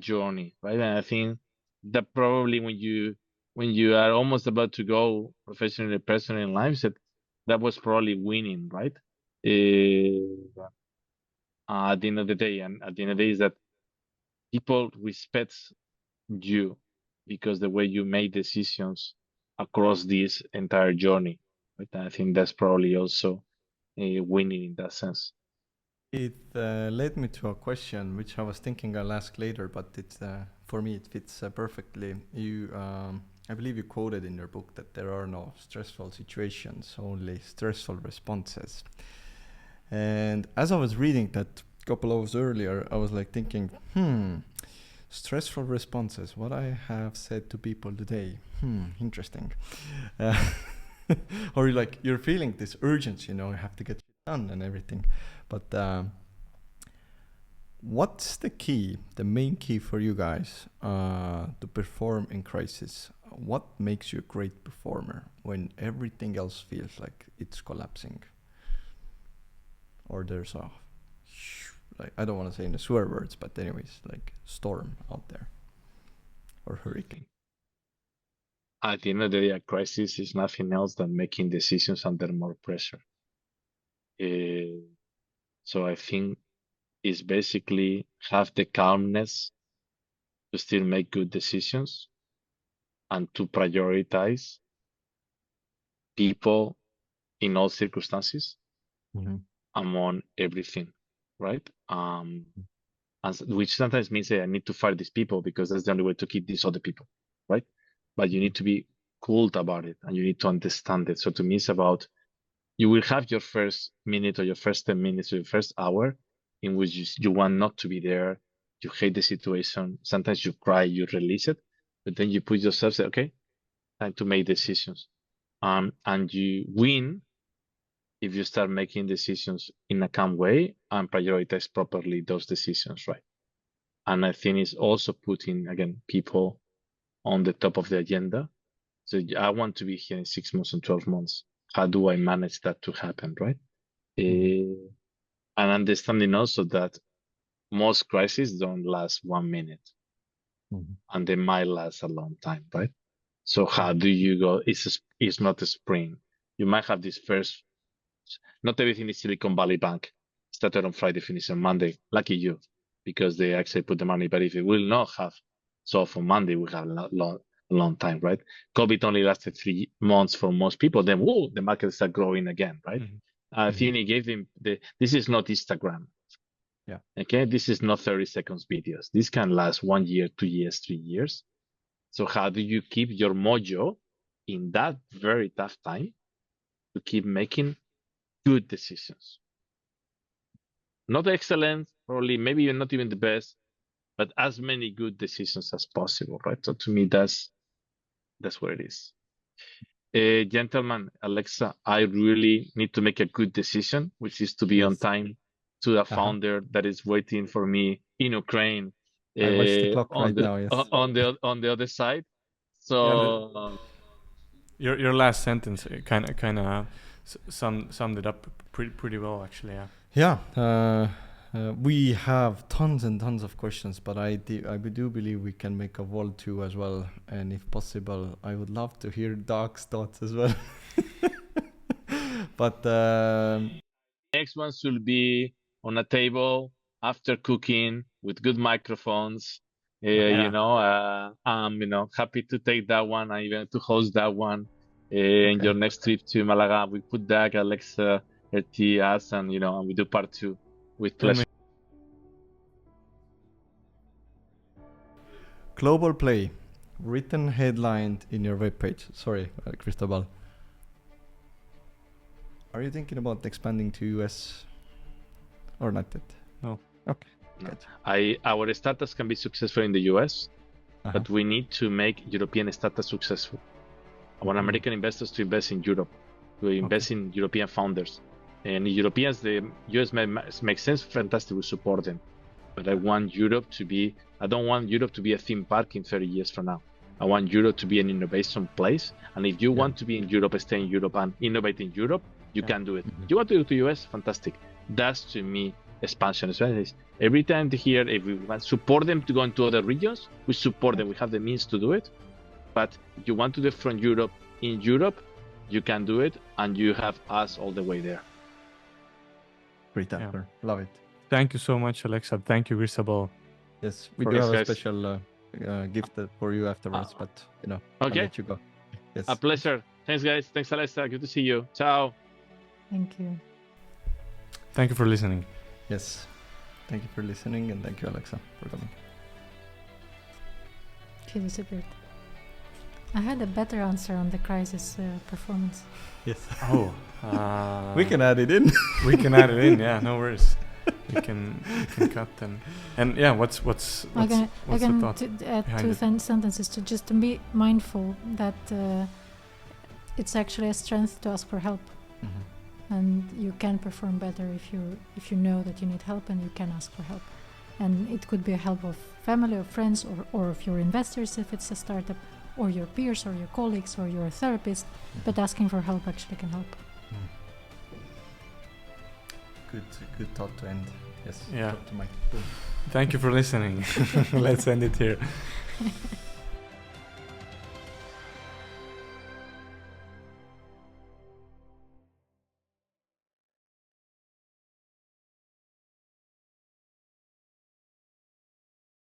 journey, right? And I think that probably when you are almost about to go professionally, personally in life, that was probably winning, right? At the end of the day, and at the end of the day is that people respect you because the way you make decisions across this entire journey, right? And I think that's probably also winning in that sense. It led me to a question which I was thinking I'll ask later, but it's for me it fits perfectly. I believe you quoted in your book that there are no stressful situations, only stressful responses. And as I was reading that a couple hours earlier, I was thinking, stressful responses, what I have said to people today, interesting. Or you're feeling this urgency, you have to get it done and everything. But what's the main key for you guys to perform in crisis? What makes you a great performer when everything else feels like it's collapsing? Or there's I don't want to say in the swear words, but anyways, storm out there or hurricane. At the end of the day, a crisis is nothing else than making decisions under more pressure. So I think it's basically have the calmness to still make good decisions and to prioritize people in all circumstances among everything, right? And which sometimes means I need to fire these people because that's the only way to keep these other people, right? But you need to be cool about it and you need to understand it. So to me, it's about you will have your first minute or your first 10 minutes or your first hour in which you want not to be there. you hate the situation. Sometimes you cry, you release it, but then you put yourself, say, okay, time to make decisions. And you win if you start making decisions in a calm way and prioritize properly those decisions, right? And I think it's also putting, again, people on the top of the agenda. So I want to be here in 6 months and 12 months. How do I manage that to happen, right? And understanding also that most crises don't last 1 minute, and they might last a long time, right? So how do you go? It's not a sprint. You might have this first. Not everything is Silicon Valley Bank. Started on Friday, finished on Monday. Lucky you, because they actually put the money. But if it will not have, so for Monday we have a long time, right? COVID only lasted 3 months for most people. Then, whoa, the market start growing again, right? I think it gave them this is not Instagram. Yeah. Okay. This is not 30 seconds videos. This can last 1 year, 2 years, 3 years. So how do you keep your mojo in that very tough time to keep making good decisions? Not excellent, probably, maybe you're not even the best, but as many good decisions as possible, right? So to me, that's what it is. Gentlemen, Alexa, I really need to make a good decision, which is to be on time to the founder that is waiting for me in Ukraine. I watch the clock right now. Yes. On the other side. So your last sentence kind of summed it up pretty well, actually. Yeah. We have tons and tons of questions, but I do believe we can make a Vol 2 as well. And if possible, I would love to hear Doc's thoughts as well. But next one should be on a table after cooking with good microphones. Happy to take that one and even to host that one. In your next trip to Malaga, we put Doug, Alexa, RT, us, and and we do part 2 with pleasure. Global Play, written headlined in your webpage. Sorry, Cristobal. Are you thinking about expanding to US or not yet? No. Okay. No. Our startups can be successful in the US, but we need to make European startups successful. I want American investors to invest in Europe, to invest in European founders. And Europeans, the US makes sense, fantastic, we support them. But I want Europe to be, I don't want Europe to be a theme park in 30 years from now. I want Europe to be an innovation place. And if you want to be in Europe, stay in Europe and innovate in Europe, you can do it. You want to go to US? Fantastic. That's to me expansion. Every time they hear, if we want support them to go into other regions, we support them. We have the means to do it. But if you want to do it from Europe, in Europe, you can do it. And you have us all the way there. Great answer. Love it. Thank you so much, Alexa. Thank you, Cristobal. Yes, we do have a special gift for you afterwards, but I'll let you go. Yes. A pleasure. Thanks, guys. Thanks, Alexa. Good to see you. Ciao. Thank you. Thank you for listening. Yes. Thank you for listening, and thank you, Alexa, for coming. She disappeared. I had a better answer on the crisis performance. Yes. Oh. We can add it in. We can add it in. Yeah, no worries. We can cut them. And yeah, what's the thought add two sentences to just to be mindful that it's actually a strength to ask for help, and you can perform better if you know that you need help and you can ask for help. And it could be a help of family or friends or of your investors if it's a startup, or your peers or your colleagues or your therapist, but asking for help actually can help. Good thought to end. Yes. Yeah. Boom. Thank you for listening. Let's end it here.